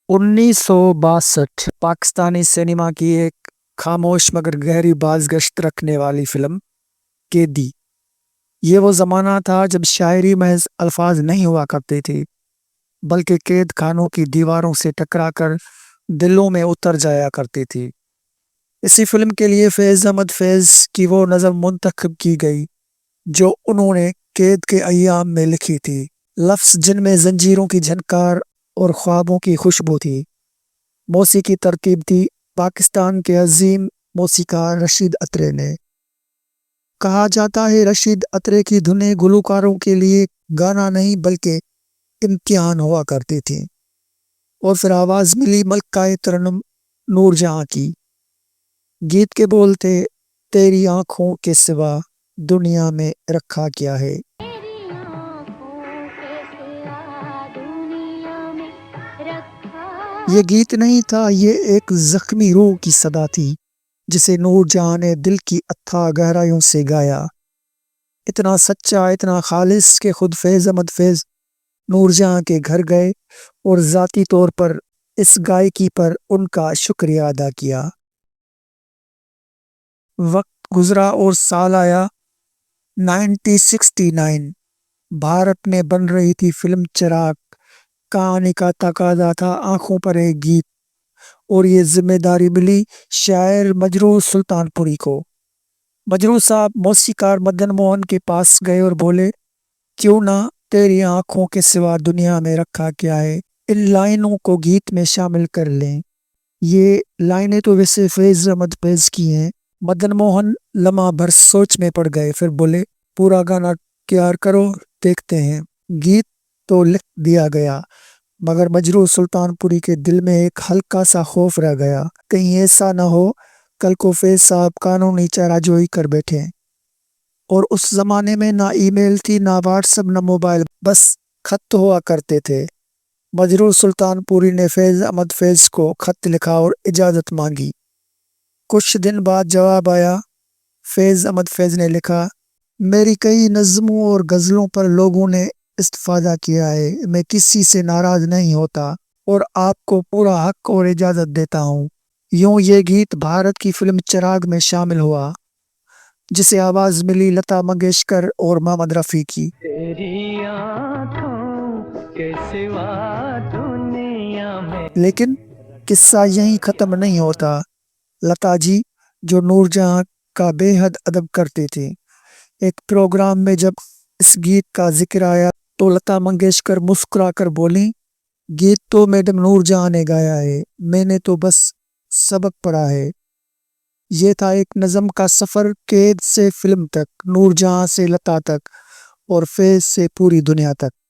1962 Pakistani cinema کی ایک خاموش مگر گہری بازگشت رکھنے والی فلم قیدی۔ یہ وہ زمانہ تھا جب شاعری محض الفاظ نہیں ہوا کرتی تھی بلکہ قید خانوں کی دیواروں سے ٹکرا کر دلوں میں اتر جایا کرتی تھی۔ اسی فلم کے لیے فیض احمد فیض کی وہ نظم منتخب کی گئی جو انہوں نے قید کے ایام میں لکھی تھی، لفظ جن میں زنجیروں کی جھنکار اور خوابوں کی خوشبو تھی۔ موسیقی ترتیب تھی پاکستان کے عظیم موسیقار رشید اترے نے۔ کہا جاتا ہے رشید اترے کی دھنیں گلوکاروں کے لیے گانا نہیں بلکہ امتحان ہوا کرتی تھیں۔ اور پھر آواز ملی ملکہ ترنم نور جہاں کی۔ گیت کے بول تھے، تیری آنکھوں کے سوا دنیا میں رکھا کیا ہے۔ یہ گیت نہیں تھا، یہ ایک زخمی روح کی صدا تھی جسے نور جہاں نے دل کی اتھاہ گہرائیوں سے گایا۔ اتنا سچا، اتنا خالص کہ خود فیض احمد فیض نور جہاں کے گھر گئے اور ذاتی طور پر اس گائیکی پر ان کا شکریہ ادا کیا۔ وقت گزرا اور سال آیا 1969۔ بھارت میں بن رہی تھی فلم چراغ۔ کہانی کا تقاضا تھا آنکھوں پر ایک گیت، اور یہ ذمہ داری ملی شاعر مجروح سلطان پوری کو۔ مجروح صاحب موسیقار مدن موہن کے پاس گئے اور بولے، کیوں نہ تیری آنکھوں کے سوا دنیا میں رکھا کیا ہے، ان لائنوں کو گیت میں شامل کر لیں۔ یہ لائنیں تو ویسے فیض احمد فیض کی ہیں۔ مدن موہن لمحہ بھر سوچ میں پڑ گئے، پھر بولے، پورا گانا تیار کرو، دیکھتے ہیں۔ گیت تو لکھ دیا گیا، مگر مجروح سلطان پوری کے دل میں ایک ہلکا سا خوف رہ گیا، کہیں ایسا نہ ہو کل کو فیض صاحب قانونی چارہ جوئی کر بیٹھے۔ اور اس زمانے میں نہ ای میل تھی، نہ واٹس ایپ، نہ موبائل، بس خط ہوا کرتے تھے۔ مجروح سلطان پوری نے فیض احمد فیض کو خط لکھا اور اجازت مانگی۔ کچھ دن بعد جواب آیا۔ فیض احمد فیض نے لکھا، میری کئی نظموں اور غزلوں پر لوگوں نے استفادہ کیا ہے، میں کسی سے ناراض نہیں ہوتا اور آپ کو پورا حق اور اجازت دیتا ہوں۔ یوں یہ گیت بھارت کی فلم چراغ میں شامل ہوا، جسے آواز ملی لتا منگیشکر اور محمد رفیع کی۔ تیری آنکھوں کے سوا دنیا میں لیکن قصہ یہیں ختم نہیں ہوتا۔ لتا جی، جو نور جہاں کا بے حد ادب کرتی تھی، ایک پروگرام میں جب اس گیت کا ذکر آیا تو لتا منگیشکر مسکرا کر بولی، گیت تو میڈم نور جہاں نے گایا ہے، میں نے تو بس سبق پڑھا ہے۔ یہ تھا ایک نظم کا سفر، قید سے فلم تک، نور جہاں سے لتا تک، اور فیض سے پوری دنیا تک۔